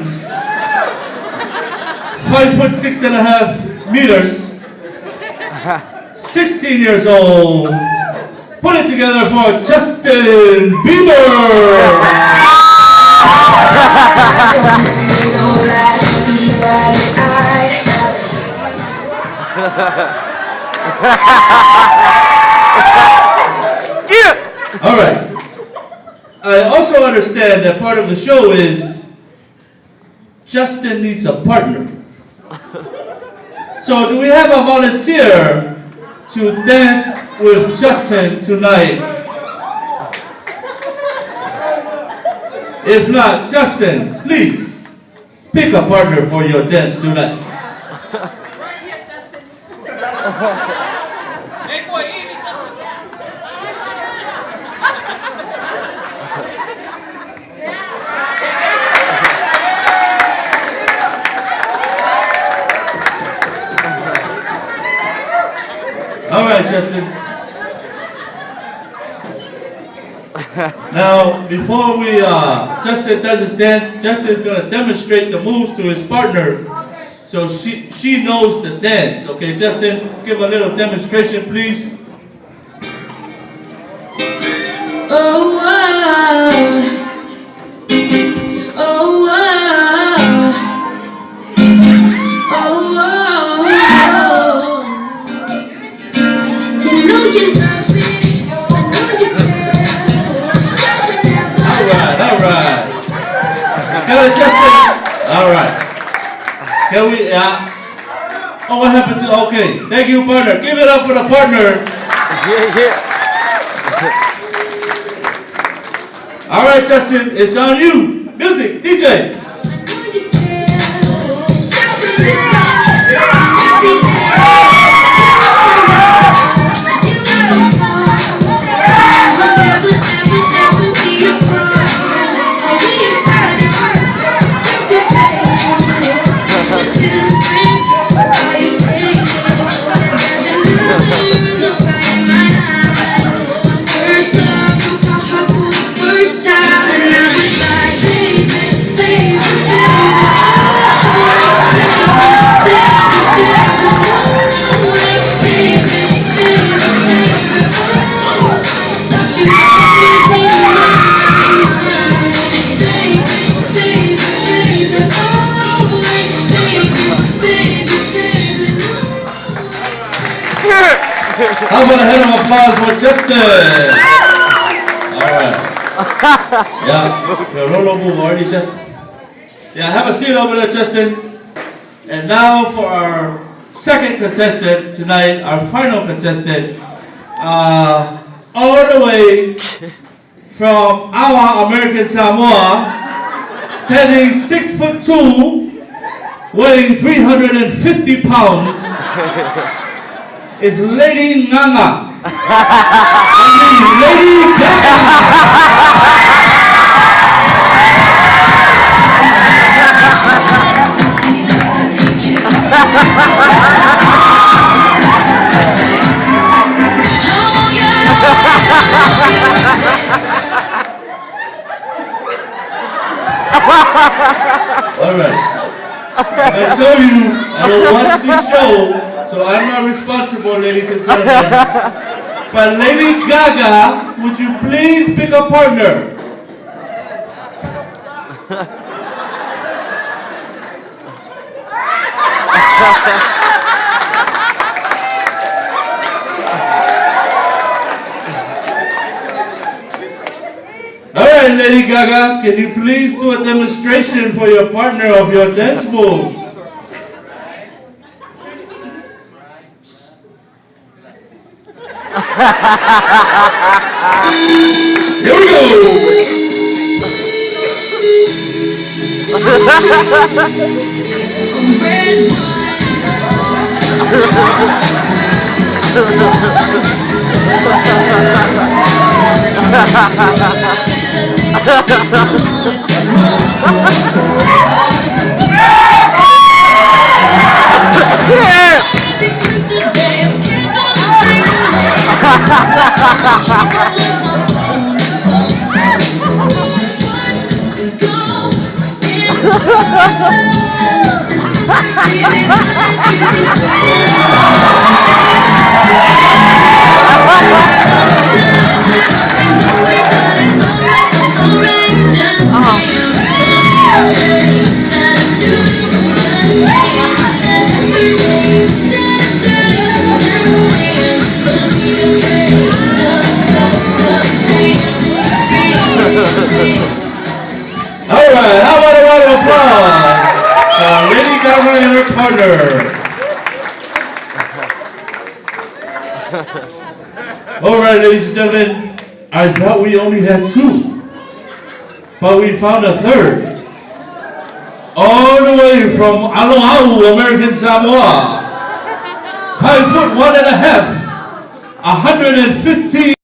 arms, 5'6.5" 16 years old. Put it together for Justin Bieber. All right. I also understand that part of the show is Justin needs a partner. So do we have a volunteer to dance with Justin tonight? If not, Justin, please pick a partner for your dance tonight. All right, Justin. Now, before Justin does his dance, Justin is going to demonstrate the moves to his partner, so she knows the dance. Okay, Justin, give a little demonstration, please. Oh, wow. Oh, wow. Oh, wow. You know you love me. I know you care. All right. Got it, Justin. All right. Can we? Oh, what happened to? Okay, thank you, partner. Give it up for the partner. Yeah. All right, Justin, it's on you. Music, DJ. How about a hand of applause for Justin? All right. Yeah, the Rolo move already just. Yeah, have a seat over there, Justin. And now for our second contestant tonight, our final contestant, all the way from Awa, American Samoa, standing 6'2", weighing 350 pounds. Is Lady Nganga. Lady Gaga. All right. I told you I don't watch this show. So I'm not responsible, ladies and gentlemen. But Lady Gaga, would you please pick a partner? All right, Lady Gaga, can you please do a demonstration for your partner of your dance moves? Here we go! Alright, how about a round of applause for Lady Gaga and her partner? Alright, ladies and gentlemen, I thought we only had two, but we found a third. All the way from Oahu, American Samoa. 5'1.5", 115